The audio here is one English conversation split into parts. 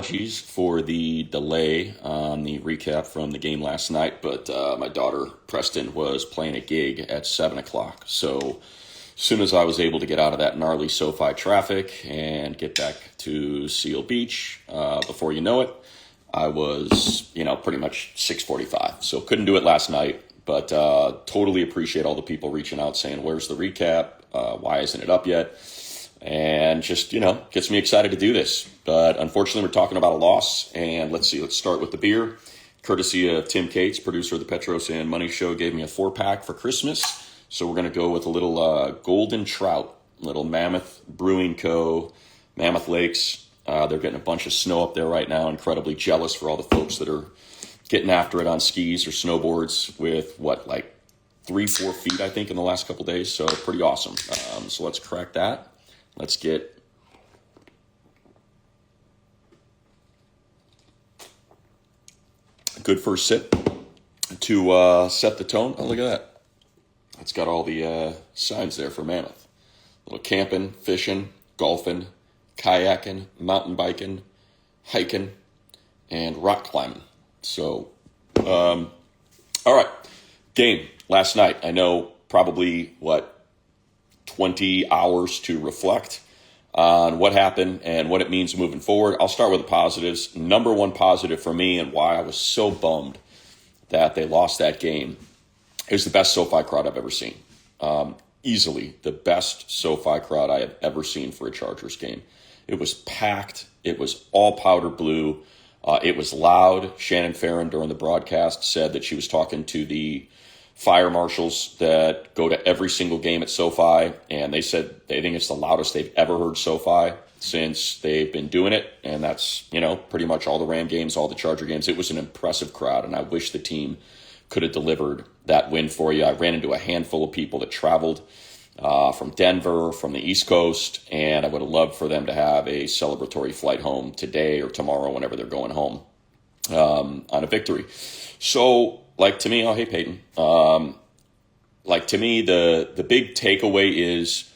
apologies for the delay on the recap from the game last night, but my daughter Preston was playing a gig at 7 o'clock. So as soon as I was able to get out of that gnarly SoFi traffic and get back to Seal Beach, before you know it, I was, pretty much 6:45. So couldn't do it last night, but totally appreciate all the people reaching out saying, where's the recap? Why isn't it up yet? And just, gets me excited to do this. But unfortunately, we're talking about a loss. And let's start with the beer. Courtesy of Tim Cates, producer of the Petros and Money Show, gave me a 4-pack for Christmas. So we're going to go with a little Golden Trout, little Mammoth Brewing Co., Mammoth Lakes. They're getting a bunch of snow up there right now. Incredibly jealous for all the folks that are getting after it on skis or snowboards with 3-4 feet, I think, in the last couple days. So pretty awesome. So let's crack that. Let's get a good first sip to set the tone. Oh, look at that. It's got all the signs there for Mammoth. A little camping, fishing, golfing, kayaking, mountain biking, hiking, and rock climbing. So, all right. Game last night. I know probably, 20 hours to reflect on what happened and what it means moving forward. I'll start with the positives. Number one positive for me and why I was so bummed that they lost that game is the best SoFi crowd I've ever seen. Easily the best SoFi crowd I have ever seen for a Chargers game. It was packed. It was all powder blue. It was loud. Shannon Farron during the broadcast said that she was talking to the fire marshals that go to every single game at SoFi, and they said they think it's the loudest they've ever heard SoFi since they've been doing it, and that's, pretty much all the Ram games, all the Charger games. It was an impressive crowd, and I wish the team could have delivered that win for you. I ran into a handful of people that traveled from Denver, from the East Coast, and I would have loved for them to have a celebratory flight home today or tomorrow whenever they're going home on a victory. So, to me, oh, hey, Peyton. To me, the big takeaway is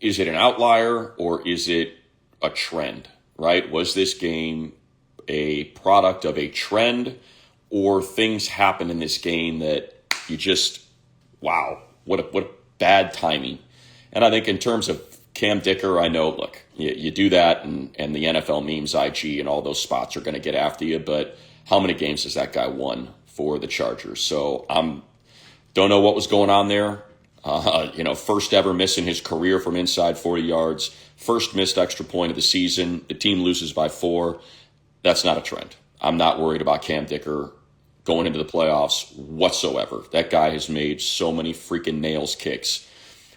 it an outlier or is it a trend, right? Was this game a product of a trend or things happen in this game that you just, wow, what a bad timing. And I think in terms of Cam Dicker, I know, look, you do that and the NFL memes, IG, and all those spots are going to get after you, but how many games has that guy won for the Chargers? So don't know what was going on there. First ever miss in his career from inside 40 yards, first missed extra point of the season. The team loses by 4. That's not a trend. I'm not worried about Cam Dicker going into the playoffs whatsoever. That guy has made so many freaking nails kicks.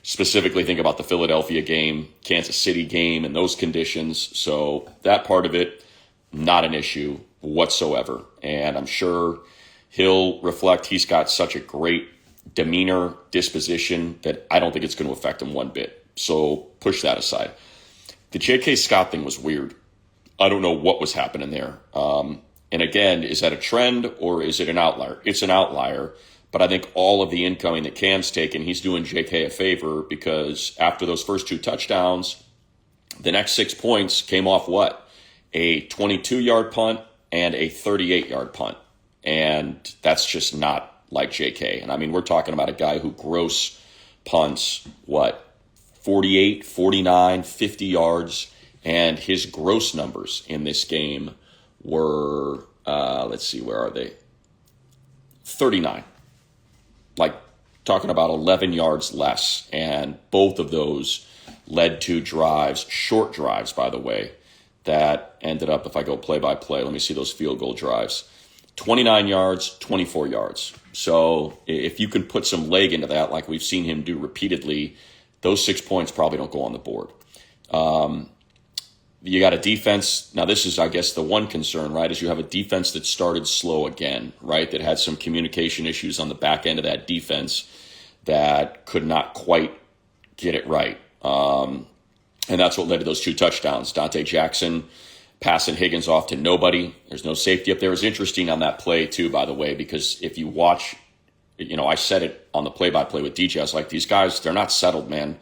Specifically think about the Philadelphia game, Kansas City game, and those conditions. So that part of it, not an issue whatsoever. And I'm sure he'll reflect he's got such a great demeanor, disposition, that I don't think it's going to affect him one bit. So push that aside. The J.K. Scott thing was weird. I don't know what was happening there. And again, is that a trend or is it an outlier? It's an outlier, but I think all of the incoming that Cam's taken, he's doing J.K. a favor because after those first 2 touchdowns, the next 6 points came off what? A 22-yard punt and a 38-yard punt. And that's just not like J.K. And I mean, we're talking about a guy who gross punts, 48, 49, 50 yards. And his gross numbers in this game were, let's see, where are they? 39. Talking about 11 yards less. And both of those led to drives, short drives, by the way, that ended up, if I go play by play, let me see those field goal drives. 29 yards, 24 yards. So if you can put some leg into that, like we've seen him do repeatedly, those 6 points probably don't go on the board. You got a defense. Now, this is, I guess, the one concern, right, is you have a defense that started slow again, right, that had some communication issues on the back end of that defense that could not quite get it right. And that's what led to those 2 touchdowns. Dante Jackson passing Higgins off to nobody. There's no safety up there. It was interesting on that play, too, by the way, because if you watch, I said it on the play-by-play with DJ. I was like, these guys, they're not settled, man.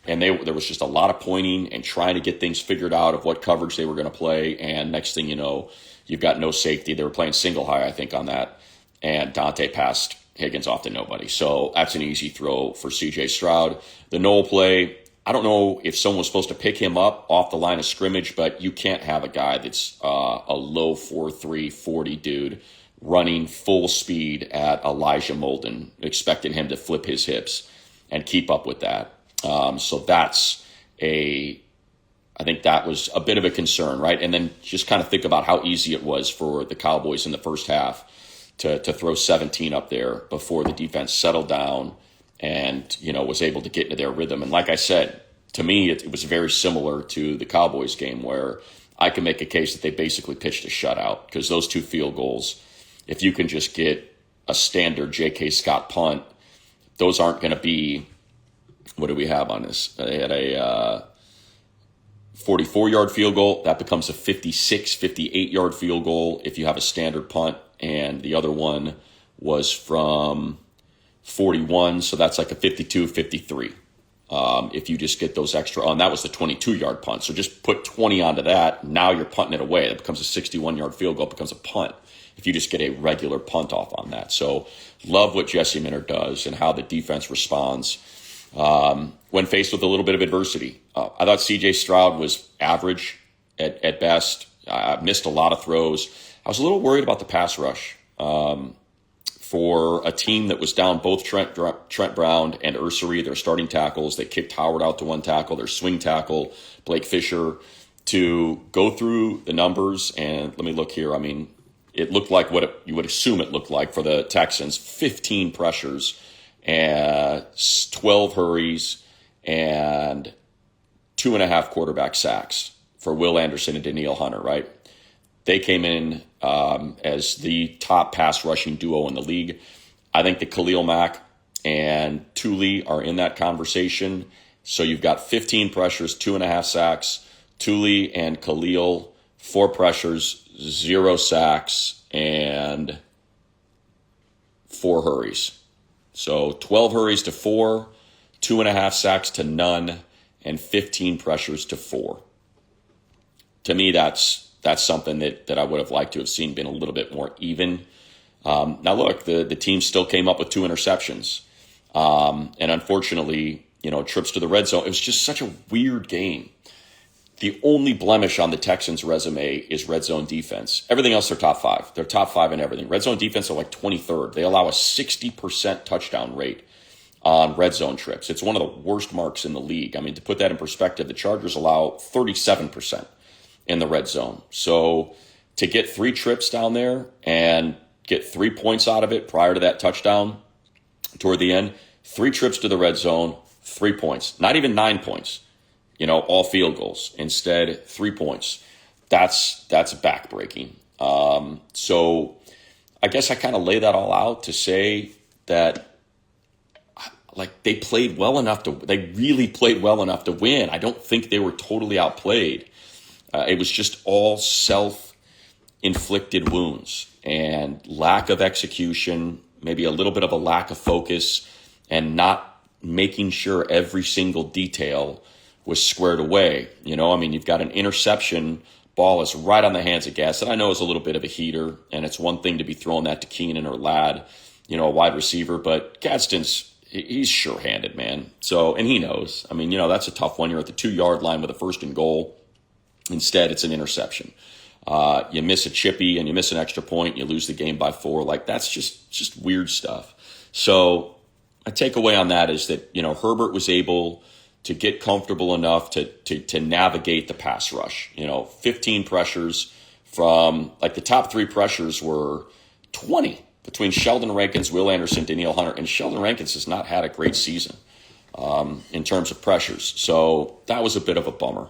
and there was just a lot of pointing and trying to get things figured out of what coverage they were going to play. And next thing you know, you've got no safety. They were playing single high, I think, on that. And Dante passed Higgins off to nobody. So that's an easy throw for C.J. Stroud. The Noel play, I don't know if someone was supposed to pick him up off the line of scrimmage, but you can't have a guy that's a low 4.3 40 dude running full speed at Elijah Molden, expecting him to flip his hips and keep up with that. So I think that was a bit of a concern, right? And then just kind of think about how easy it was for the Cowboys in the first half to throw 17 up there before the defense settled down and, was able to get into their rhythm. And like I said, to me, it was very similar to the Cowboys game where I can make a case that they basically pitched a shutout because those 2 field goals, if you can just get a standard J.K. Scott punt, those aren't going to be, what do we have on this? They had a 44-yard field goal. That becomes a 56, 58-yard field goal if you have a standard punt. And the other one was from 41, so that's like a 52, 53. If you just get those extra on, that was the 22-yard punt. So just put 20 onto that. Now you're punting it away. It becomes a 61-yard field goal. It becomes a punt if you just get a regular punt off on that. So love what Jesse Minter does and how the defense responds when faced with a little bit of adversity. I thought C.J. Stroud was average at best. I missed a lot of throws. I was a little worried about the pass rush. For a team that was down both Trent Brown and Ursery, their starting tackles, they kicked Howard out to one tackle, their swing tackle, Blake Fisher, to go through the numbers. And let me look here. I mean, it looked like what you would assume it looked like for the Texans, 15 pressures and 12 hurries and 2.5 quarterback sacks for Will Anderson and Danielle Hunter, right? They came in as the top pass rushing duo in the league. I think that Khalil Mack and Thule are in that conversation. So you've got 15 pressures, 2.5 sacks. Thule and Khalil, 4 pressures, 0 sacks, and 4 hurries. So 12 hurries to 4, 2.5 sacks to none, and 15 pressures to 4. To me, that's something that I would have liked to have seen been a little bit more even. Now, look, the team still came up with 2 interceptions. And unfortunately, trips to the red zone. It was just such a weird game. The only blemish on the Texans' resume is red zone defense. Everything else, they're top 5. They're top 5 in everything. Red zone defense are like 23rd. They allow a 60% touchdown rate on red zone trips. It's one of the worst marks in the league. I mean, to put that in perspective, the Chargers allow 37% in the red zone. So to get 3 trips down there and get 3 points out of it prior to that touchdown toward the end, 3 trips to the red zone, 3 points, not even 9 points, all field goals. Instead, 3 points. That's backbreaking. So I guess I kind of lay that all out to say that they played well enough they really played well enough to win. I don't think they were totally outplayed. It was just all self-inflicted wounds and lack of execution, maybe a little bit of a lack of focus, and not making sure every single detail was squared away. You've got an interception, ball is right on the hands of Gadsden. I know it's a little bit of a heater, and it's one thing to be throwing that to Keenan or Ladd, a wide receiver, but he's sure-handed, man. So, and he knows. That's a tough one. You're at the 2-yard line with a 1st and goal. Instead, it's an interception. You miss a chippy and you miss an extra point, you lose the game by 4. That's just weird stuff. So my takeaway on that is that, Herbert was able to get comfortable enough to navigate the pass rush. 15 pressures from, the top 3 pressures were 20 between Sheldon Rankins, Will Anderson, Danielle Hunter. And Sheldon Rankins has not had a great season in terms of pressures. So that was a bit of a bummer.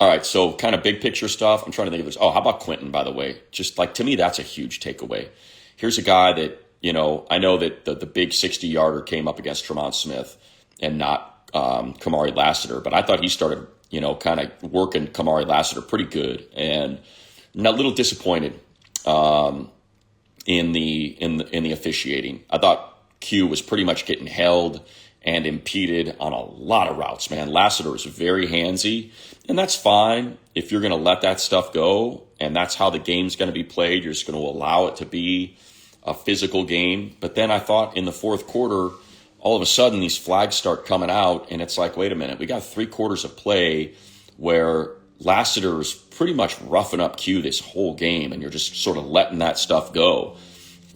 All right, so kind of big picture stuff. I'm trying to think of this. Oh, how about Quentin, by the way? Just to me, that's a huge takeaway. Here's a guy that, I know that the big 60-yarder came up against Tremont Smith and not Kamari Lassiter, but I thought he started, kind of working Kamari Lassiter pretty good, and I'm a little disappointed in the officiating. I thought Q was pretty much getting held and impeded on a lot of routes, man. Lassiter is very handsy, and that's fine if you're going to let that stuff go, and that's how the game's going to be played. You're just going to allow it to be a physical game. But then I thought in the fourth quarter, all of a sudden these flags start coming out, and it's like, wait a minute, we got 3 quarters of play where Lassiter is pretty much roughing up Q this whole game, and you're just sort of letting that stuff go.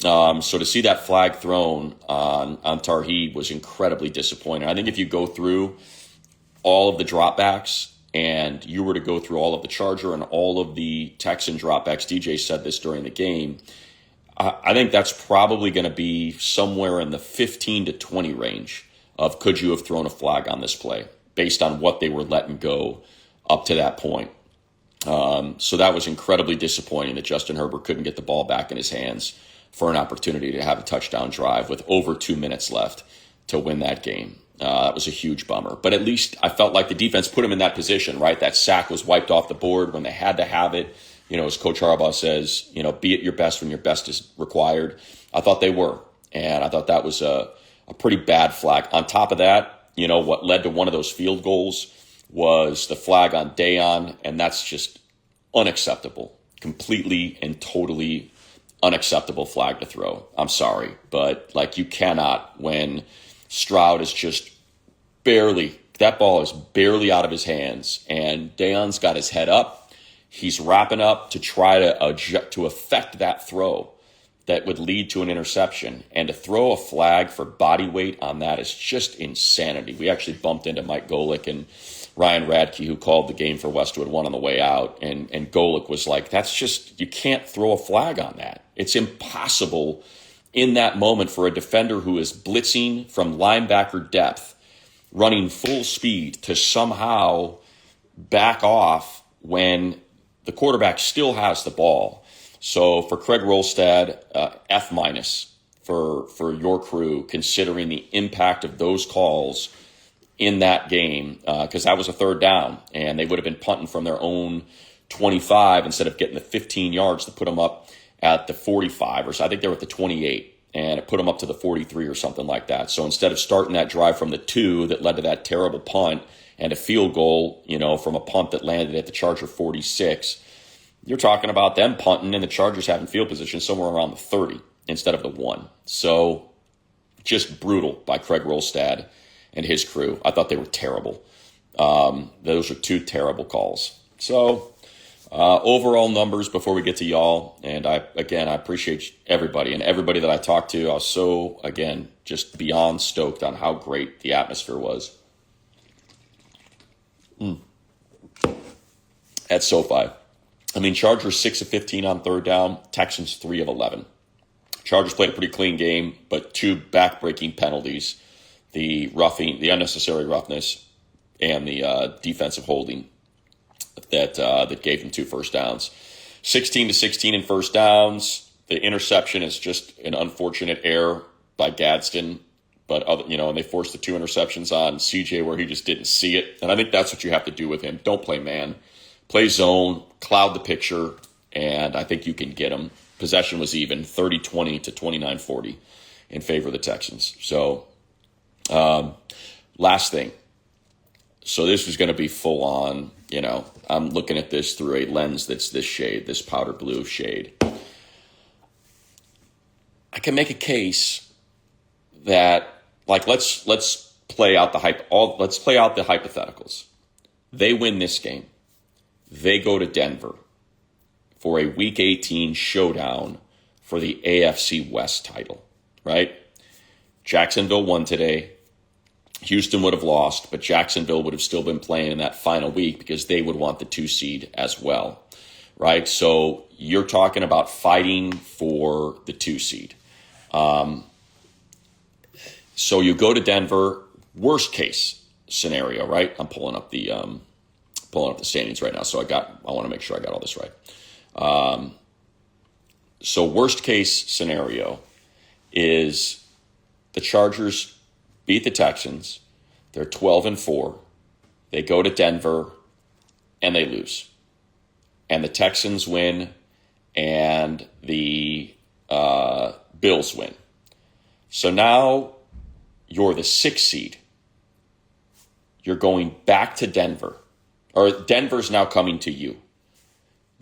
So to see that flag thrown on Tarheed was incredibly disappointing. I think if you go through all of the dropbacks and you were to go through all of the Charger and all of the Texan dropbacks, DJ said this during the game, I think that's probably going to be somewhere in the 15 to 20 range of could you have thrown a flag on this play based on what they were letting go up to that point. So that was incredibly disappointing that Justin Herbert couldn't get the ball back in his hands for an opportunity to have a touchdown drive with over 2 minutes left to win that game. That was a huge bummer. But at least I felt like the defense put him in that position, right? That sack was wiped off the board when they had to have it. As Coach Harbaugh says, be at your best when your best is required. I thought they were. And I thought that was a pretty bad flag. On top of that, what led to one of those field goals was the flag on Dayon, and that's just unacceptable. Completely and totally unacceptable flag to throw. I'm sorry, but you cannot when Stroud is just that ball is barely out of his hands, and Dayon's got his head up. He's wrapping up to try to affect that throw that would lead to an interception, and to throw a flag for body weight on that is just insanity. We actually bumped into Mike Golick and Ryan Radke, who called the game for Westwood One on the way out, and Golick was like, that's just, you can't throw a flag on that. It's impossible in that moment for a defender who is blitzing from linebacker depth, running full speed, to somehow back off when the quarterback still has the ball. So for Craig Rolstad, F- for your crew, considering the impact of those calls in that game, because that was a 3rd down, and they would have been punting from their own 25 instead of getting the 15 yards to put them up at the 45, or so I think they were at the 28, and it put them up to the 43 or something like that. So instead of starting that drive from the 2 that led to that terrible punt and a field goal, from a punt that landed at the Charger 46, you're talking about them punting and the Chargers having field position somewhere around the 30 instead of the 1. So just brutal by Craig Rolstad and his crew. I thought they were terrible. Those are 2 terrible calls. So overall numbers before we get to y'all, and I appreciate everybody that I talked to. I was so, just beyond stoked on how great the atmosphere was at SoFi. Chargers 6 of 15 on 3rd down, Texans 3 of 11. Chargers played a pretty clean game, but 2 back-breaking penalties. The roughing, the unnecessary roughness, and the defensive holding that gave them 2 first downs. 16 to 16 in first downs. The interception is just an unfortunate error by Gadsden, but and they forced the 2 interceptions on CJ where he just didn't see it. And I think that's what you have to do with him. Don't play man, play zone, cloud the picture, and I think you can get him. Possession was even, 30-20 to 29-40 in favor of the Texans. So. Last thing. So this was going to be full on, I'm looking at this through a lens that's this shade, this powder blue shade. I can make a case that, let's play out let's play out the hypotheticals. They win this game. They go to Denver for a Week 18 showdown for the AFC West title, right? Jacksonville won today. Houston would have lost, but Jacksonville would have still been playing in that final week because they would want the 2 seed as well, right? So you're talking about fighting for the 2 seed. So you go to Denver, worst case scenario, right? I'm pulling up the standings right now, so I want to make sure I got all this right. So worst case scenario is the Chargers beat the Texans. They're 12-4. They go to Denver and they lose. And the Texans win and the Bills win. So now you're the 6th seed You're going back to Denver, or Denver's now coming to you.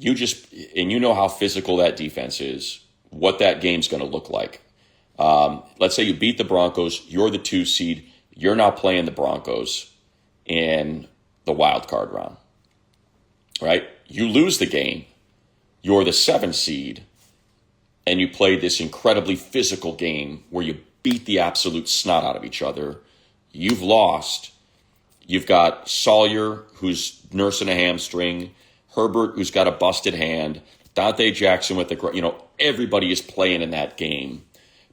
And you know how physical that defense is, what that game's going to look like. Let's say you beat the Broncos, you're the 2 seed, you're now playing the Broncos in the wild card round, right? You lose the game, you're the 7 seed, and you played this incredibly physical game where you beat the absolute snot out of each other. You've lost. You've got Sawyer, who's nursing a hamstring, Herbert, who's got a busted hand, Dante Jackson with everybody is playing in that game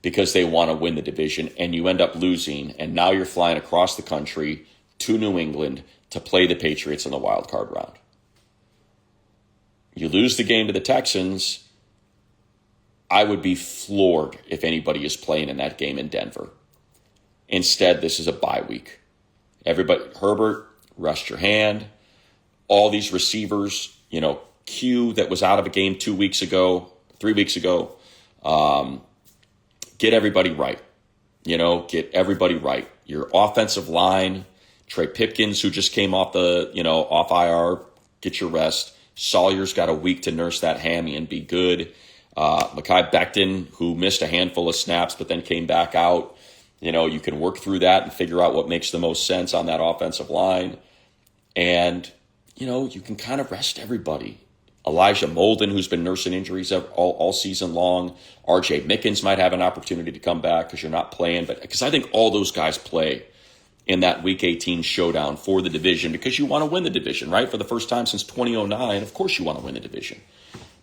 because they want to win the division, and you end up losing, and now you're flying across the country to New England to play the Patriots in the wild card round. You lose the game to the Texans. I would be floored if anybody is playing in that game in Denver. Instead, this is a bye week. Everybody, Herbert, rest your hand. All these receivers, Q that was out of a game 3 weeks ago, get everybody right. Get everybody right. Your offensive line, Trey Pipkins, who just came off off IR, get your rest. Sawyer's got a week to nurse that hammy and be good. Mekhi Becton, who missed a handful of snaps but then came back out. You can work through that and figure out what makes the most sense on that offensive line. And, you can kind of rest everybody. Elijah Molden, who's been nursing injuries all season long. RJ Mickens might have an opportunity to come back because you're not playing. But because I think all those guys play in that Week 18 showdown for the division because you want to win the division, right? For the first time since 2009, of course you want to win the division.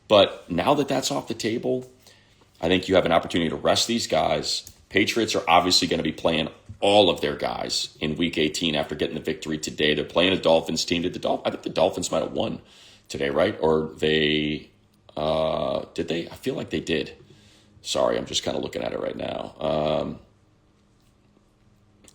But now that that's off the table, I think you have an opportunity to rest these guys. Patriots are obviously going to be playing all of their guys in Week 18 after getting the victory today. They're playing a Dolphins team. I think the Dolphins might have won today, right? Or did they? I feel like they did. Sorry, I'm just kind of looking at it right now.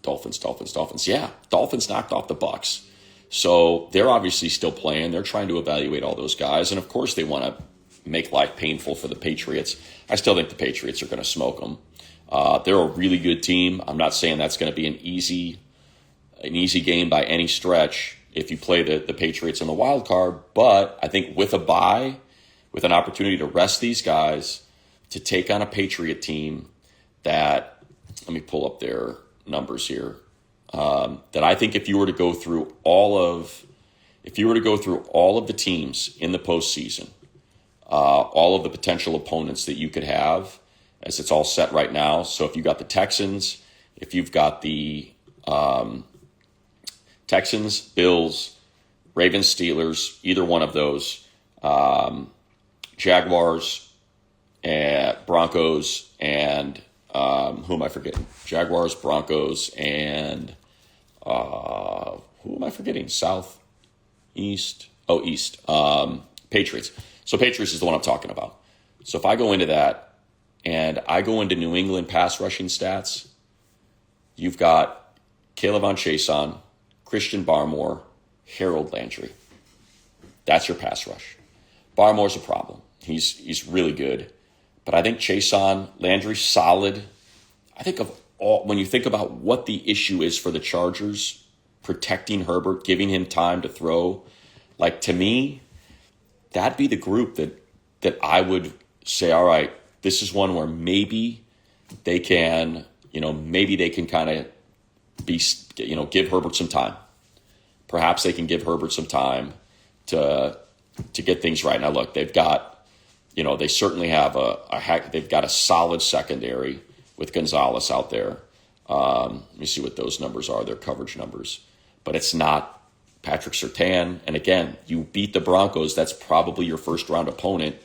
Dolphins. Yeah, Dolphins knocked off the Bucs. So they're obviously still playing. They're trying to evaluate all those guys. And, of course, they want to make life painful for the Patriots. I still think the Patriots are going to smoke them. They're a really good team. I'm not saying that's going to be an easy game by any stretch if you play the Patriots in the wild card. But I think with a bye, with an opportunity to rest these guys, to take on a Patriot team that, let me pull up their numbers here, that I think if you were to go through all of the teams in the postseason, all of the potential opponents that you could have, as it's all set right now. So if you've got the Texans, if you've got the Texans, Bills, Ravens, Steelers, either one of those, Jaguars, Broncos, and who am I forgetting? Jaguars, Broncos, and who am I forgetting? East. Patriots. So Patriots is the one I'm talking about. So if I go into that and I go into New England pass rushing stats, you've got Caleb on Chason, Christian Barmore, Harold Landry. That's your pass rush. Barmore's a problem. He's really good. But I think Chason, Landry's solid. I think when you think about what the issue is for the Chargers, protecting Herbert, giving him time to throw, to me, that'd be the group that I would say, all right, this is one where maybe they can kind of give Herbert some time. Perhaps they can give Herbert some time to get things right. Now, look, they've got, they certainly have they've got a solid secondary with Gonzalez out there. Let me see what those numbers are, their coverage numbers. But it's not Patrick Surtain. And again, you beat the Broncos. That's probably your first round opponent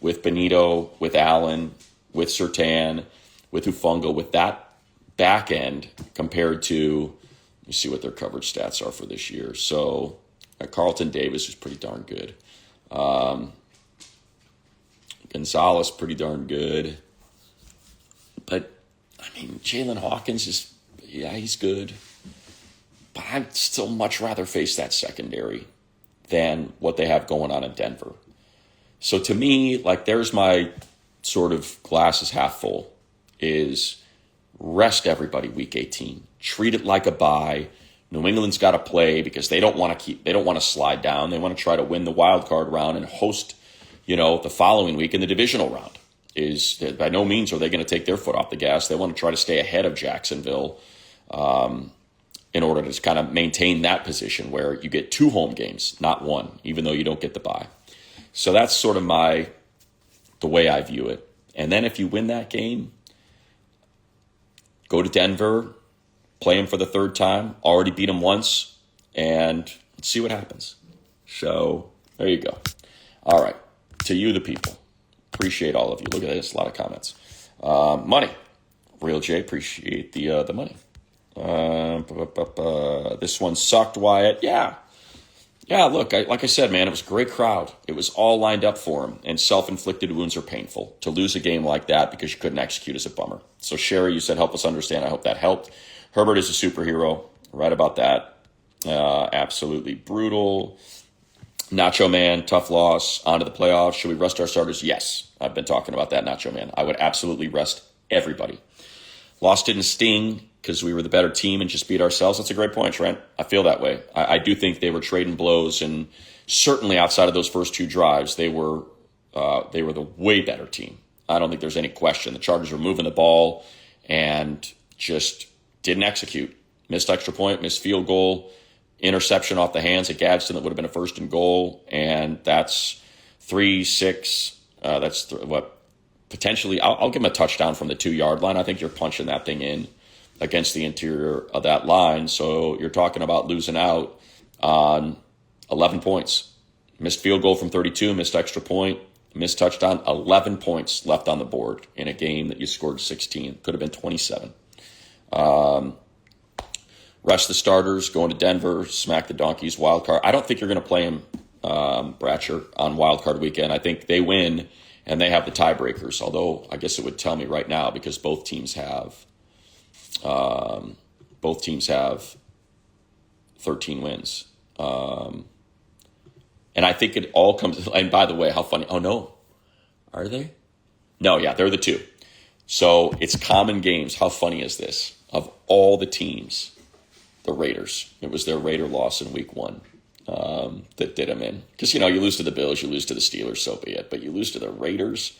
with Benito, with Allen, with Surtain, with Ufunga, with that back end compared to, let me see what their coverage stats are for this year. So Carlton Davis is pretty darn good. Gonzalez, pretty darn good. But, Jalen Hawkins he's good. But I'd still much rather face that secondary than what they have going on in Denver. So to me, there's my sort of glass is half full, is rest everybody Week 18. Treat it like a bye. New England's got to play because they don't want to slide down. They want to try to win the wild card round and host, the following week in the divisional round. By no means are they going to take their foot off the gas. They want to try to stay ahead of Jacksonville in order to kind of maintain that position where you get 2 home games, not 1, even though you don't get the bye. So that's sort of the way I view it. And then if you win that game, go to Denver, play them for the 3rd time, already beat them once, and see what happens. So there you go. All right, to you, the people. Appreciate all of you. Look at this, a lot of comments. Money. Real J, appreciate the money. This one sucked, Wyatt. Yeah, look, like I said, man, it was a great crowd. It was all lined up for him, and self-inflicted wounds are painful. To lose a game like that because you couldn't execute is a bummer. So, Sherry, you said help us understand. I hope that helped. Herbert is a superhero. Right about that. Absolutely brutal. Nacho Man, tough loss. On to the playoffs. Should we rest our starters? Yes. I've been talking about that, Nacho Man. I would absolutely rest everybody. Loss didn't sting because we were the better team and just beat ourselves. That's a great point, Trent. I feel that way. I do think they were trading blows, and certainly outside of those first 2 drives, they were the way better team. I don't think there's any question. The Chargers were moving the ball and just didn't execute. Missed extra point, missed field goal, interception off the hands of Gadsden that would have been a 1st and goal, and that's 3-6. Potentially, I'll give him a touchdown from the 2-yard line. I think you're punching that thing in against the interior of that line. So you're talking about losing out on 11 points. Missed field goal from 32, missed extra point, missed touchdown, 11 points left on the board in a game that you scored 16. Could have been 27. Rest the starters, going to Denver, smack the Donkeys, wild card. I don't think you're going to play him, Bratcher, on wild card weekend. I think they win and they have the tiebreakers, although I guess it would tell me right now because both teams have 13 wins. And I think it all comes, and by the way, how funny. Oh, no. Are they? No, yeah, they're the 2. So it's common games. How funny is this? Of all the teams, the Raiders. It was their Raider loss in week 1 that did them in. Because, you lose to the Bills, you lose to the Steelers, so be it. But you lose to the Raiders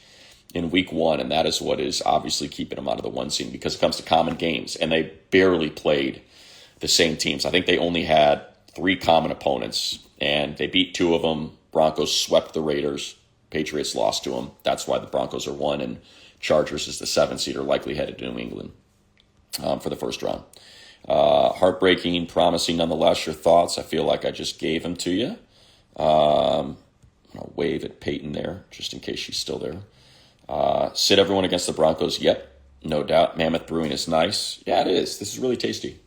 in week 1, and that is what is obviously keeping them out of the 1 seed because it comes to common games. And they barely played the same teams. I think they only had 3 common opponents, and they beat 2 of them. Broncos swept the Raiders. Patriots lost to them. That's why the Broncos are 1, and Chargers is the 7 seed, are likely headed to New England for the first round. Heartbreaking, promising nonetheless. Your thoughts? I feel like I just gave them to you. I'll wave at Peyton there, just in case she's still there. Sit everyone against the Broncos. Yep, no doubt. Mammoth Brewing is nice. Yeah, it is. This is really tasty.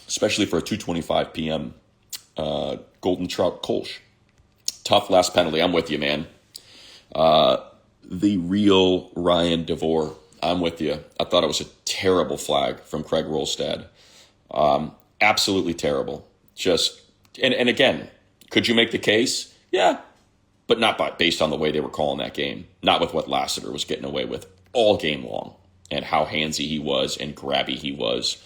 Especially for a 2:25 p.m. Golden Trout Kolsch. Tough last penalty. I'm with you, man. The real Ryan DeVore. I'm with you. I thought it was a terrible flag from Craig Rolstad. Absolutely terrible. And again, could you make the case? Yeah, but not based on the way they were calling that game. Not with what Lassiter was getting away with all game long and how handsy he was and grabby he was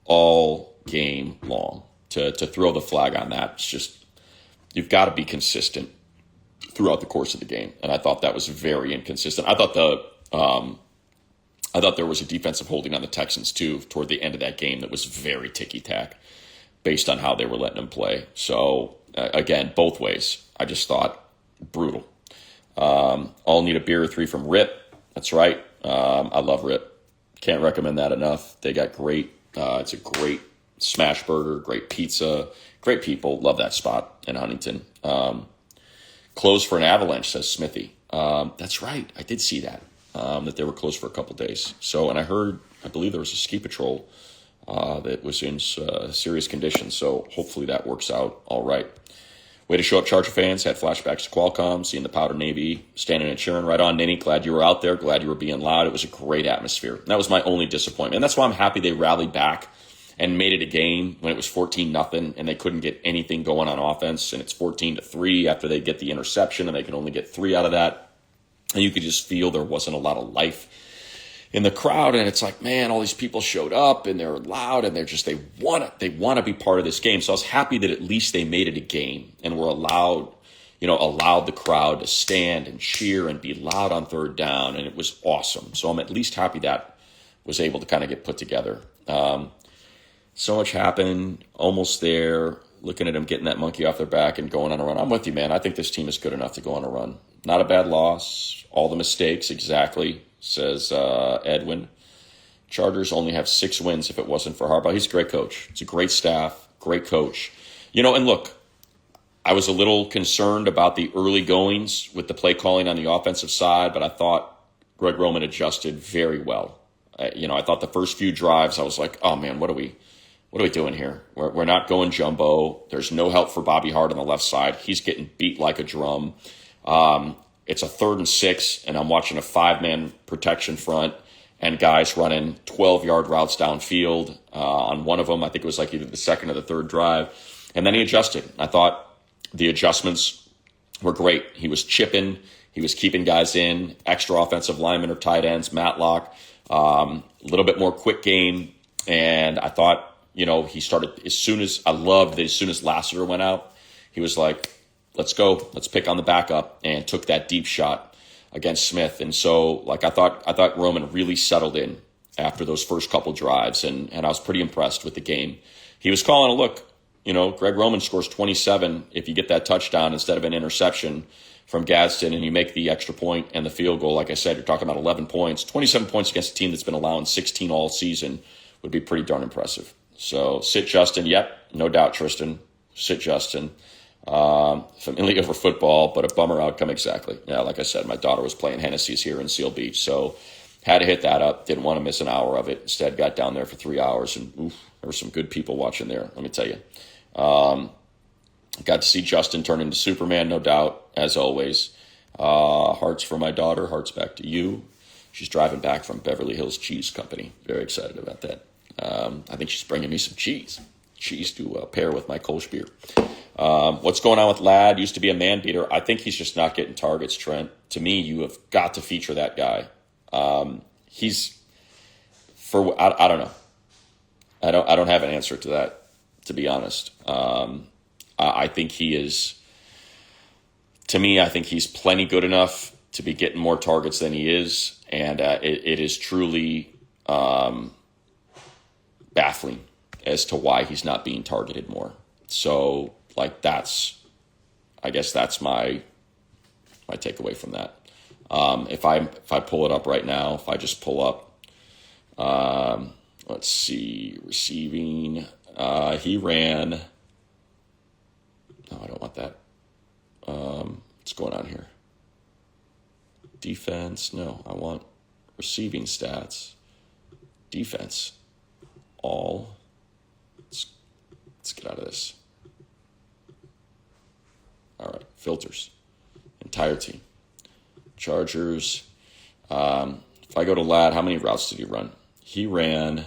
all game long. To throw the flag on that, it's just, you've got to be consistent throughout the course of the game. And I thought that was very inconsistent. I thought there was a defensive holding on the Texans too toward the end of that game that was very ticky-tack based on how they were letting them play. So again, both ways, I just thought brutal. All need a beer or 3 from Rip. That's right. I love Rip. Can't recommend that enough. They got great. It's a great smash burger, great pizza, great people. Love that spot in Huntington. Closed for an avalanche, says Smithy. That's right. I did see that. That they were closed for a couple days. So, and I believe there was a ski patrol that was in serious condition. So hopefully that works out all right. Way to show up, Charger fans. Had flashbacks to Qualcomm, seeing the Powder Navy standing and cheering. Right on, Ninny. Glad you were out there. Glad you were being loud. It was a great atmosphere. And that was my only disappointment. And that's why I'm happy they rallied back and made it a game when it was 14-0 and they couldn't get anything going on offense. And it's 14-3 after they get the interception and they can only get 3 out of that. And you could just feel there wasn't a lot of life in the crowd, and it's like, man, all these people showed up and they're loud and they want to be part of this game. So I was happy that at least they made it a game and were allowed the crowd to stand and cheer and be loud on third down, and it was awesome. So I'm at least happy that was able to kind of get put together. So much happened, almost there. Looking at them getting that monkey off their back and going on a run. I'm with you, man. I think this team is good enough to go on a run. Not a bad loss. All the mistakes, exactly, says Edwin. Chargers only have 6 wins if it wasn't for Harbaugh. He's a great coach. It's a great staff, great coach. And look, I was a little concerned about the early goings with the play calling on the offensive side, but I thought Greg Roman adjusted very well. I thought the first few drives, I was like, oh, man, what are we doing here? We're not going jumbo. There's no help for Bobby Hart on the left side. He's getting beat like a drum. It's a 3rd and 6, and I'm watching a 5-man protection front and guys running 12-yard routes downfield on one of them. I think it was like either the second or the third drive. And then he adjusted. I thought the adjustments were great. He was chipping. He was keeping guys in, extra offensive linemen or tight ends, Matlock, a little bit more quick game. And I thought, he started as soon as Lassiter went out, he was like, let's go. Let's pick on the backup, and took that deep shot against Smith. And so, I thought Roman really settled in after those first couple drives, and I was pretty impressed with the game. He was calling a look. Greg Roman scores 27 if you get that touchdown instead of an interception from Gadsden, and you make the extra point and the field goal. Like I said, you're talking about 11 points. 27 points against a team that's been allowing 16 all season would be pretty darn impressive. So sit Justin. Yep, no doubt, Tristan. Sit Justin. Familiar over football, but a bummer outcome exactly. Yeah, like I said, my daughter was playing Hennessy's here in Seal Beach, so had to hit that up. Didn't want to miss an hour of it. Instead, got down there for 3 hours, and there were some good people watching there, let me tell you. Got to see Justin turn into Superman, no doubt, as always. Hearts for my daughter. Hearts back to you. She's driving back from Beverly Hills Cheese Company. Very excited about that. I think she's bringing me some cheese to pair with my Kolsch beer. What's going on with Ladd? Used to be a man beater. I think he's just not getting targets, Trent. To me, you have got to feature that guy. I don't know. I don't have an answer to that, to be honest. I think he is, to me, I think he's plenty good enough to be getting more targets than he is. And it is truly baffling as to why he's not being targeted more. So, I guess that's my takeaway from that. If I pull it up right now, if I just pull up, let's see, receiving, he ran. No, I don't want that. What's going on here? Defense. No, I want receiving stats. Defense. All. Let's get out of this. All right, filters. Entire team. Chargers. If I go to Ladd, how many routes did he run? He ran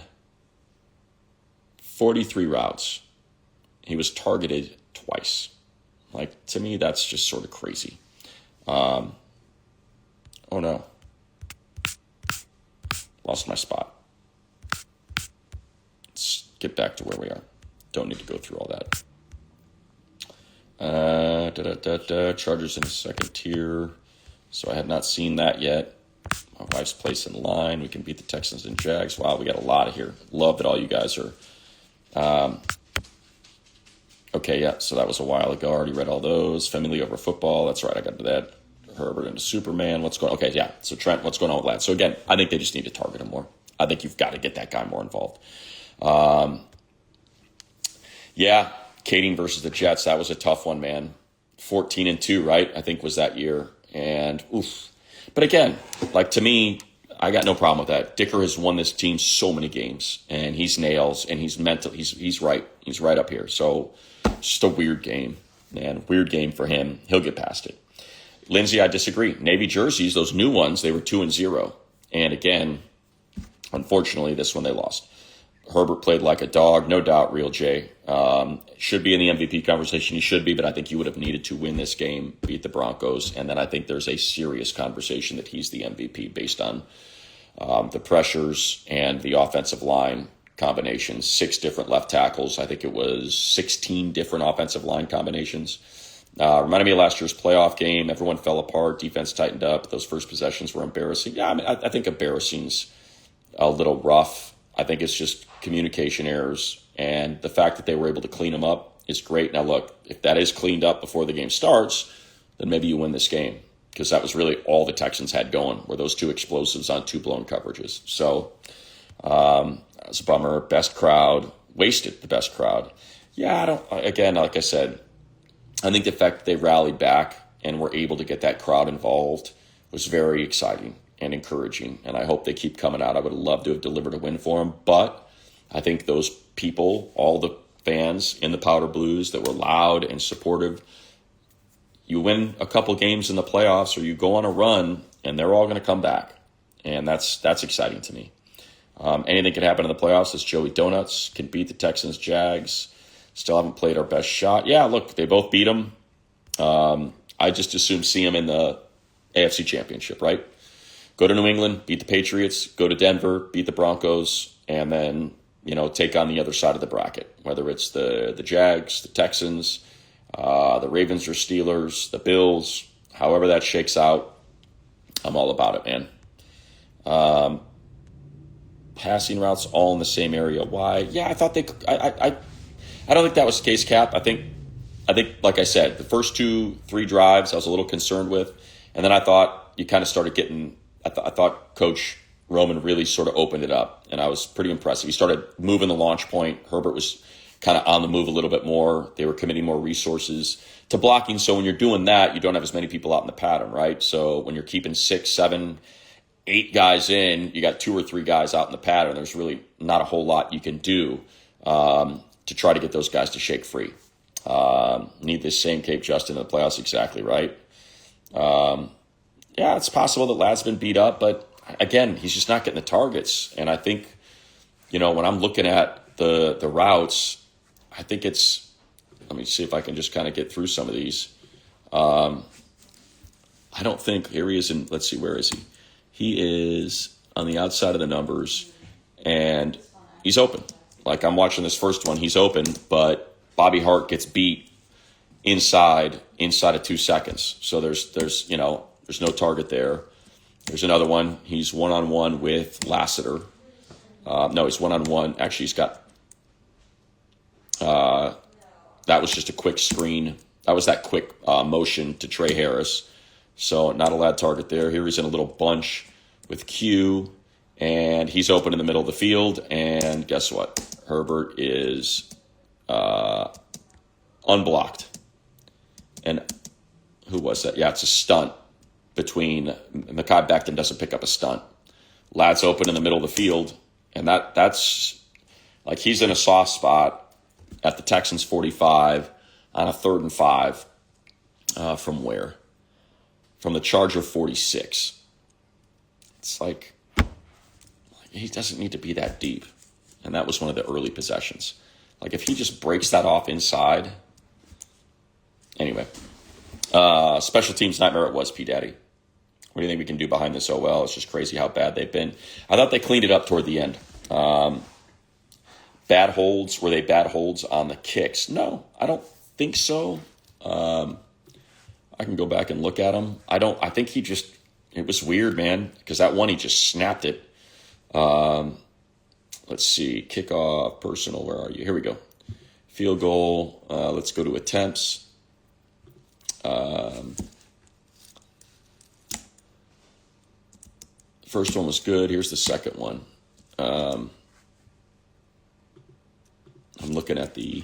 43 routes. He was targeted twice. To me, that's just sort of crazy. Oh, no. Lost my spot. Let's get back to where we are. Don't need to go through all that. Chargers in the second tier. So I had not seen that yet. My wife's place in line. We can beat the Texans and Jags. Wow, we got a lot of here. Love that all you guys are. Okay, yeah, so that was a while ago. I already read all those. Family over football. That's right, I got to that. Herbert into Superman. What's going on? Okay, yeah. So Trent, what's going on with Ladd? So again, I think they just need to target him more. I think you've got to get that guy more involved. Yeah, Kading versus the Jets. That was a tough one, man. 14-2, right? I think was that year. And oof. But again, to me, I got no problem with that. Dicker has won this team so many games, and he's nails, and he's mental. He's right. He's right up here. So just a weird game, man. Weird game for him. He'll get past it. Lindsay, I disagree. Navy jerseys, those new ones, they were 2-0. And again, unfortunately, this one they lost. Herbert played like a dog, no doubt, Real J. Should be in the MVP conversation. He should be, but I think he would have needed to win this game, beat the Broncos, and then I think there's a serious conversation that he's the MVP based on the pressures and the offensive line combinations. 6 different left tackles. I think it was 16 different offensive line combinations. Reminded me of last year's playoff game. Everyone fell apart. Defense tightened up. Those first possessions were embarrassing. Yeah, I mean, I think embarrassing's a little rough. I think it's just communication errors. And the fact that they were able to clean them up is great. Now, look, if that is cleaned up before the game starts, then maybe you win this game. Because that was really all the Texans had going, were those 2 explosives on 2 blown coverages. So, it was a bummer. Best crowd. Wasted the best crowd. Yeah, again, like I said, I think the fact that they rallied back and were able to get that crowd involved was very exciting and encouraging. And I hope they keep coming out. I would love to have delivered a win for them. But I think those people, all the fans in the Powder Blues that were loud and supportive, you win a couple games in the playoffs or you go on a run and they're all going to come back. And that's exciting to me. Anything can happen in the playoffs. As Joey Donuts can beat the Texans, Jags. Still haven't played our best shot. Yeah, look, they both beat them. I just assume see them in the AFC Championship, right? Go to New England, beat the Patriots. Go to Denver, beat the Broncos. And then, take on the other side of the bracket. Whether it's the Jags, the Texans, the Ravens or Steelers, the Bills, however that shakes out, I'm all about it, man. Passing routes all in the same area. Why? Yeah, I thought I don't think that was the case, Cap. I think, like I said, the first 2-3 drives I was a little concerned with, and then I thought you kind of started getting. I thought Coach Roman really sort of opened it up, and I was pretty impressive. He started moving the launch point. Herbert was kind of on the move a little bit more. They were committing more resources to blocking. So when you're doing that, you don't have as many people out in the pattern, right? So when you're keeping 6, 7, 8 guys in, you got 2 or 3 guys out in the pattern. There's really not a whole lot you can do to try to get those guys to shake free. Need this same Cape Justin in the playoffs, exactly right. Yeah, it's possible that Ladd's been beat up, but again, he's just not getting the targets. And I think, when I'm looking at the routes, I think let me see if I can just kind of get through some of these. I don't think, here he is let's see, where is he? He is on the outside of the numbers, and he's open. Like, I'm watching this first one, he's open, but Bobby Hart gets beat inside of 2 seconds. So there's no target there. There's another one. He's one-on-one with Lassiter. No, he's one-on-one. Actually, he's got that was just a quick screen. That was that quick motion to Trey Harris. So not a Ladd target there. Here he's in a little bunch with Q, and he's open in the middle of the field. And guess what? Herbert is unblocked. And who was that? Yeah, it's a stunt between Mekhi Becton doesn't pick up a stunt. Ladd's open in the middle of the field, and that's like he's in a soft spot at the Texans 45 on a 3rd and 5 from where? From the Charger 46. It's like he doesn't need to be that deep. And that was one of the early possessions. Like if he just breaks that off inside. Anyway, special teams nightmare it was, P. Daddy. What do you think we can do behind this OL? It's just crazy how bad they've been. I thought they cleaned it up toward the end. Bad holds, were they bad holds on the kicks? No, I don't think so. I can go back and look at them. I think he just, it was weird, man, because that one, he just snapped it. Let's see, kickoff, personal, where are you? Here we go. Field goal, let's go to attempts. First one was good. Here's the second one. I'm looking at the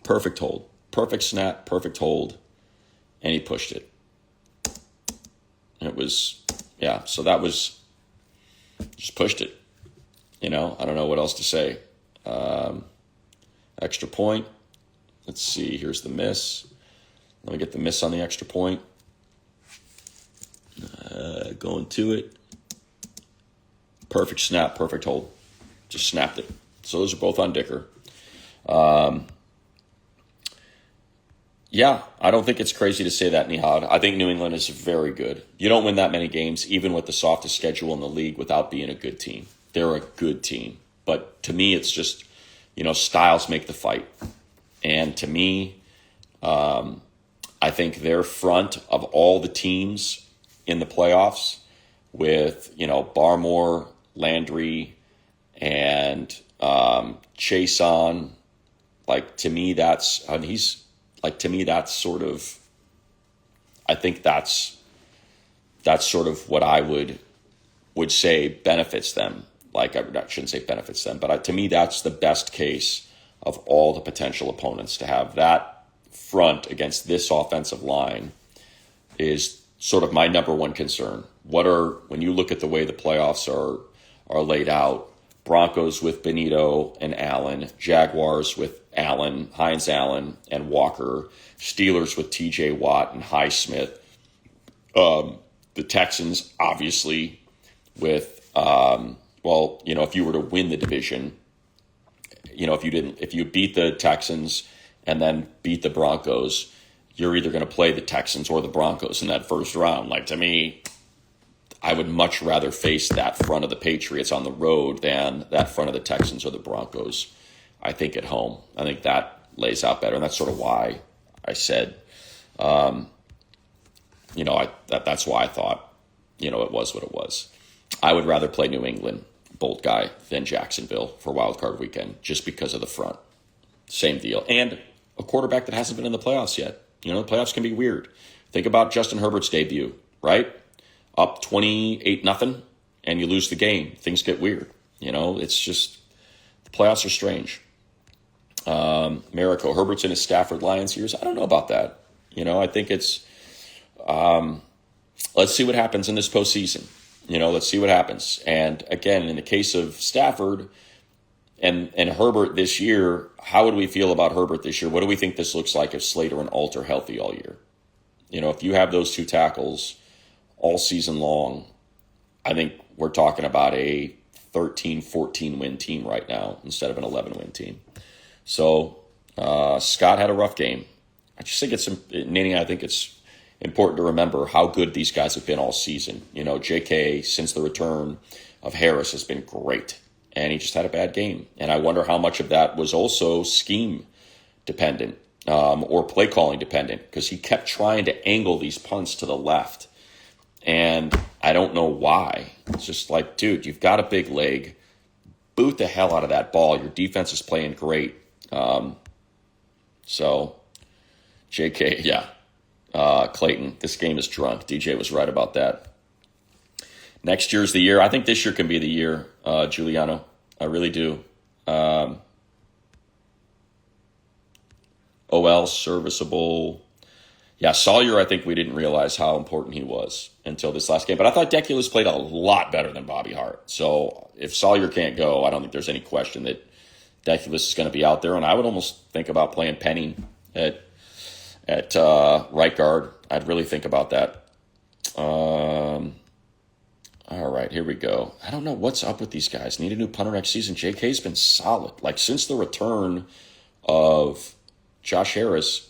perfect hold. Perfect snap, perfect hold, and he pushed it. It was, yeah, so that was, just pushed it. I don't know what else to say. Extra point. Let's see, here's the miss. Let me get the miss on the extra point. Going to it. Perfect snap, perfect hold. Just snapped it. So those are both on Dicker. Yeah, I don't think it's crazy to say that, Nihad. I think New England is very good. You don't win that many games, even with the softest schedule in the league, without being a good team. They're a good team. But to me, it's just, styles make the fight. And to me, I think their front of all the teams in the playoffs with, Barmore, Landry, and Chase on, to me, that's sort of, I think that's sort of what I would say benefits them. I shouldn't say benefits them, but to me, that's the best case of all the potential opponents. To have that front against this offensive line is sort of my number one concern. When you look at the way the playoffs are laid out, Broncos with Benito and Allen, Jaguars with Hines Allen and Walker, Steelers with TJ Watt and Highsmith, the Texans obviously with if you were to win the division, if you beat the Texans and then beat the Broncos, you're either going to play the Texans or the Broncos in that first round. To me, I would much rather face that front of the Patriots on the road than that front of the Texans or the Broncos, I think, at home. I think that lays out better, and that's sort of why I said, that's why I thought, it was what it was. I would rather play New England, bold guy, than Jacksonville for Wild Card Weekend, just because of the front. Same deal. And a quarterback that hasn't been in the playoffs yet. The playoffs can be weird. Think about Justin Herbert's debut, right? Up 28-0, and you lose the game. Things get weird. It's just, the playoffs are strange. Marico, Herbert's in his Stafford Lions years. I don't know about that. I think it's, let's see what happens in this postseason. Let's see what happens. And again, in the case of Stafford and Herbert this year, how would we feel about Herbert this year? What do we think this looks like if Slater and Alt are healthy all year? If you have those two tackles all season long, I think we're talking about a 13-14 win team right now instead of an 11-win team. So Scott had a rough game. I just think I think it's important to remember how good these guys have been all season. JK, since the return of Harris, has been great, and he just had a bad game. And I wonder how much of that was also scheme dependent or play calling dependent, because he kept trying to angle these punts to the left. And I don't know why. It's just dude, you've got a big leg. Boot the hell out of that ball. Your defense is playing great. So, JK, yeah. Clayton, this game is drunk. DJ was right about that. Next year's the year. I think this year can be the year, Giuliano. I really do. OL, serviceable. Yeah, Sawyer, I think we didn't realize how important he was until this last game. But I thought Deculus played a lot better than Bobby Hart. So if Sawyer can't go, I don't think there's any question that Deculus is going to be out there. And I would almost think about playing Penny at right guard. I'd really think about that. All right, here we go. I don't know what's up with these guys. Need a new punter next season. JK's been solid. Since the return of Josh Harris,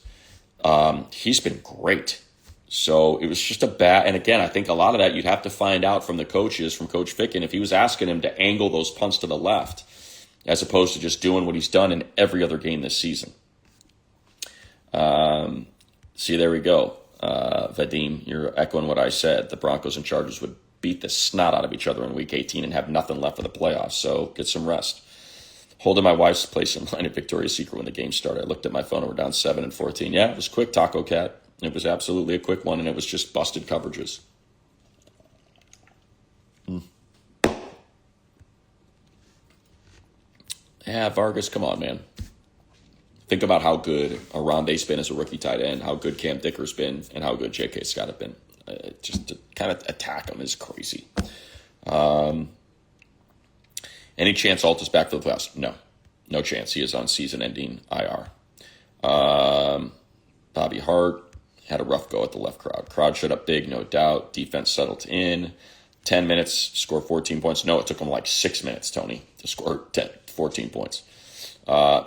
he's been great. So it was just and again, I think a lot of that you'd have to find out from the coaches, from Coach Ficken, if he was asking him to angle those punts to the left, as opposed to just doing what he's done in every other game this season. See, there we go. Vadim, you're echoing what I said. The Broncos and Chargers would beat the snot out of each other in Week 18 and have nothing left for the playoffs, so get some rest. Holding my wife's place in line at Victoria's Secret when the game started. I looked at my phone and we're down 7-14. Yeah, it was quick, Taco Cat. It was absolutely a quick one, and it was just busted coverages. Yeah, Vargas, come on, man. Think about how good Arande's been as a rookie tight end, how good Cam Dicker's been, and how good J.K. Scott have been. Just to kind of attack him is crazy. Any chance Alt is back for the playoffs? No. No chance. He is on season-ending IR. Bobby Hart had a rough go at the left crowd. Crowd shut up big, no doubt. Defense settled in. 10 minutes, score 14 points. No, it took him 6 minutes, Tony, to score 14 points.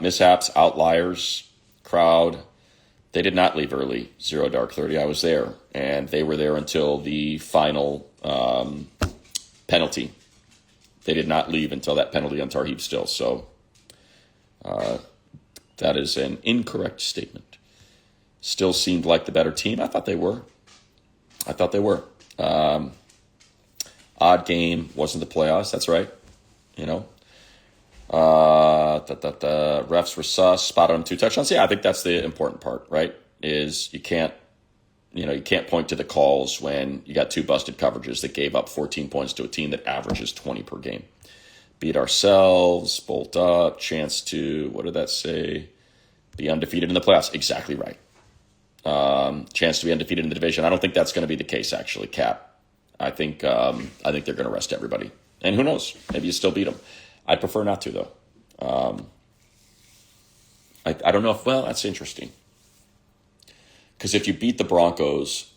Mishaps, outliers, crowd, They did not leave early, 0 dark 30. I was there, and they were there until the final penalty. They did not leave until that penalty on Tarheeb Still. So that is an incorrect statement. Still seemed like the better team. I thought they were. Odd game, wasn't the playoffs. That's right. The refs were sus, spotted on 2 touchdowns. Yeah, I think that's the important part, right? Is you can't point to the calls when you got 2 busted coverages that gave up 14 points to a team that averages 20 per game. Beat ourselves, bolt up, chance to, what did that say? Be undefeated in the playoffs. Exactly right. Chance to be undefeated in the division. I don't think that's going to be the case, actually, Cap. I think they're going to rest everybody. And who knows? Maybe you still beat them. I'd prefer not to, though. I don't know if, well, that's interesting. Because if you beat the Broncos,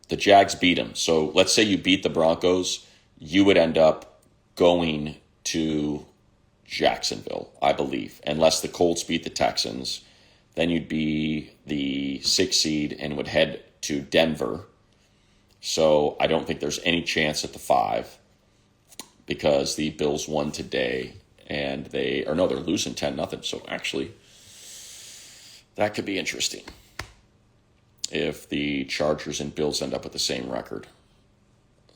the Jags beat them. So let's say you beat the Broncos, you would end up going to Jacksonville, I believe, unless the Colts beat the Texans. Then you'd be the 6th seed and would head to Denver. So I don't think there's any chance at the 5 because the Bills won today and they're losing 10-0. So actually, that could be interesting if the Chargers and Bills end up with the same record.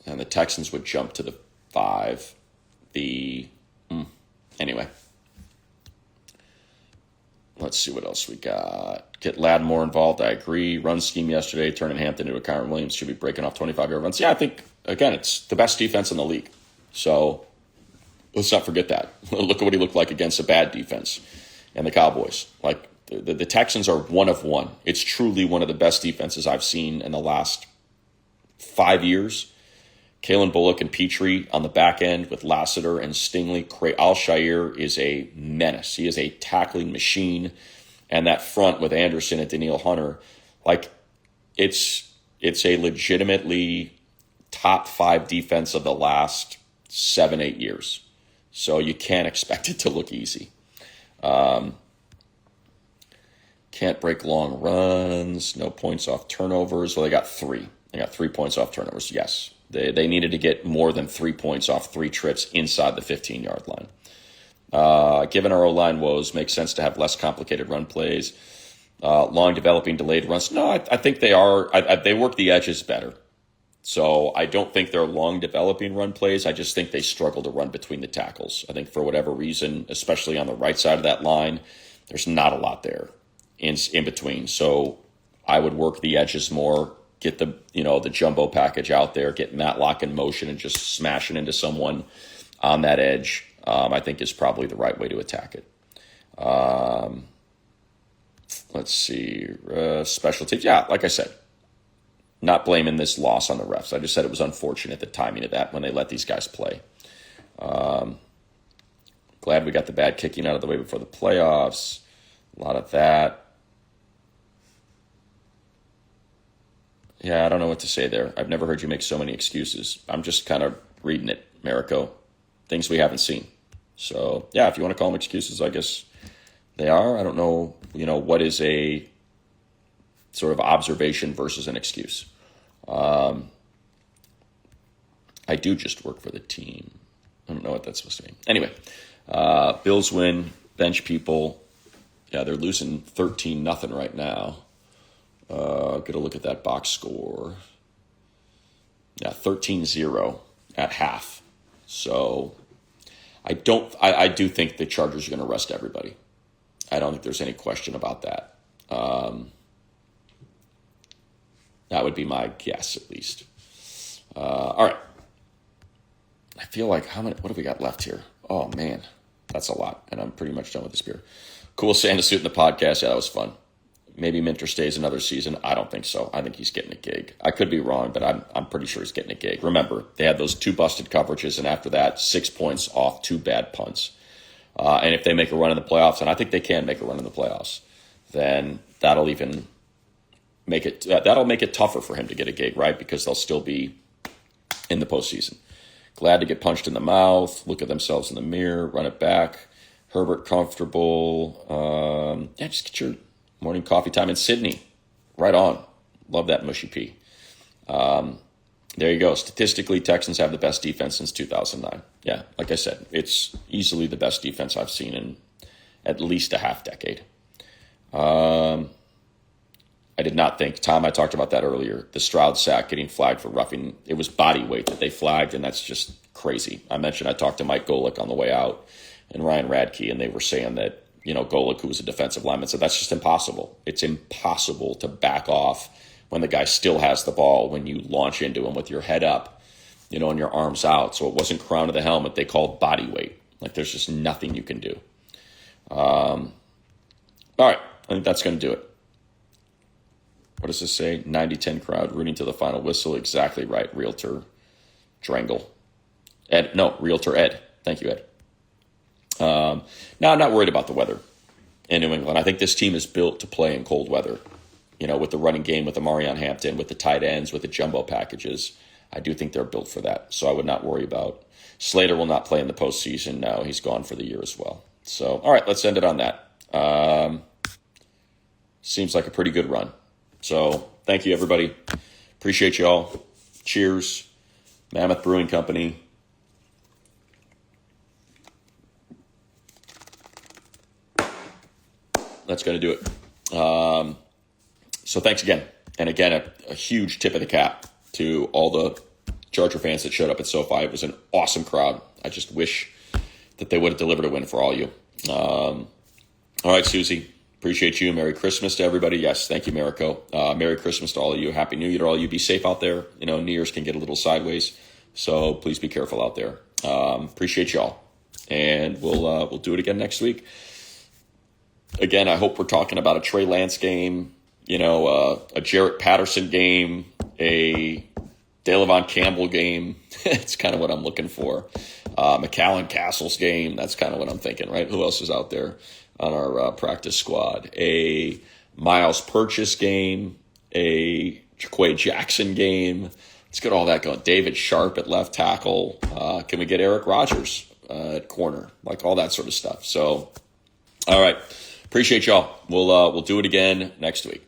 And the Texans would jump to the 5. Anyway. Let's see what else we got. Get Lattimore involved, I agree. Run scheme yesterday, turning Hampton into a Kyron Williams. Should be breaking off 25-yard runs. Yeah, I think, again, it's the best defense in the league. So let's not forget that. Look at what he looked like against a bad defense and the Cowboys. Like, the Texans are 1 of 1. It's truly one of the best defenses I've seen in the last 5 years. Kalen Bullock and Petrie on the back end with Lassiter and Stingley. Al-Shaair is a menace. He is a tackling machine. And that front with Anderson and Danielle Hunter, like, it's a legitimately top 5 defense of the last 7-8 years. So you can't expect it to look easy. Can't break long runs. No points off turnovers. Well, they got 3. They got 3 points off turnovers, yes. They needed to get more than 3 points off 3 trips inside the 15-yard line. Given our O-line woes, makes sense to have less complicated run plays. Long developing delayed runs. No, I think they are. They work the edges better. So I don't think they're long developing run plays. I just think they struggle to run between the tackles. I think for whatever reason, especially on the right side of that line, there's not a lot there in between. So I would work the edges more. Get the jumbo package out there, get Matlock in motion and just smashing into someone on that edge, I think is probably the right way to attack it. Let's see. Special teams. Yeah, like I said, not blaming this loss on the refs. I just said it was unfortunate, the timing of that when they let these guys play. Glad we got the bad kicking out of the way before the playoffs. A lot of that. Yeah, I don't know what to say there. I've never heard you make so many excuses. I'm just kind of reading it, Mariko. Things we haven't seen. So, yeah, if you want to call them excuses, I guess they are. I don't know, what is a sort of observation versus an excuse. I do just work for the team. I don't know what that's supposed to mean. Anyway, Bills win, bench people. Yeah, they're losing 13-0 right now. Get a look at that box score. Yeah, 13-0 at half. So I do think the Chargers are going to rest everybody. I don't think there's any question about that. That would be my guess, at least. All right. I feel like what have we got left here? Oh, man, that's a lot. And I'm pretty much done with this beer. Cool Santa suit in the podcast. Yeah, that was fun. Maybe Minter stays another season. I don't think so. I think he's getting a gig. I could be wrong, but I'm pretty sure he's getting a gig. Remember, they had those 2 busted coverages, and after that, 6 points off 2 bad punts. And if they make a run in the playoffs, and I think they can make a run in the playoffs, then that'll make it tougher for him to get a gig, right? Because they'll still be in the postseason. Glad to get punched in the mouth, look at themselves in the mirror, run it back. Herbert comfortable. Just get your Morning coffee time in Sydney. Right on. Love that mushy pea. There you go. Statistically, Texans have the best defense since 2009. Yeah, like I said, it's easily the best defense I've seen in at least a half decade. I did not think, Tom, I talked about that earlier, the Stroud sack getting flagged for roughing. It was body weight that they flagged, and that's just crazy. I talked to Mike Golick on the way out and Ryan Radke, and they were saying that, Golick, who was a defensive lineman, said that's just impossible. It's impossible to back off when the guy still has the ball when you launch into him with your head up, and your arms out. So it wasn't crown of the helmet. They called body weight. Like, there's just nothing you can do. All right. I think that's going to do it. What does this say? 90-10 crowd rooting to the final whistle. Exactly right. Realtor Drangle. Realtor Ed. Thank you, Ed. No, I'm not worried about the weather in New England. I think this team is built to play in cold weather. With the running game, with the Marion Hampton, with the tight ends, with the jumbo packages. I do think they're built for that. So I would not worry about. Slater will not play in the postseason. No, he's gone for the year as well. So, all right, let's end it on that. Seems like a pretty good run. So thank you, everybody. Appreciate you all. Cheers. Mammoth Brewing Company. That's going to do it. So thanks again. And again, a huge tip of the cap to all the Charger fans that showed up at SoFi. It was an awesome crowd. I just wish that they would have delivered a win for all you. All right, Susie. Appreciate you. Merry Christmas to everybody. Yes, thank you, Mariko. Merry Christmas to all of you. Happy New Year to all of you. Be safe out there. New Year's can get a little sideways, so please be careful out there. Appreciate y'all. And we'll do it again next week. Again, I hope we're talking about a Trey Lance game, a Jarrett Patterson game, a Delavon Campbell game. It's kind of what I'm looking for. McAllen Castles game. That's kind of what I'm thinking, right? Who else is out there on our practice squad? A Miles Purchase game, a Jaquay Jackson game. Let's get all that going. David Sharp at left tackle. Can we get Eric Rogers at corner? Like all that sort of stuff. So, all right. Appreciate y'all. We'll do it again next week.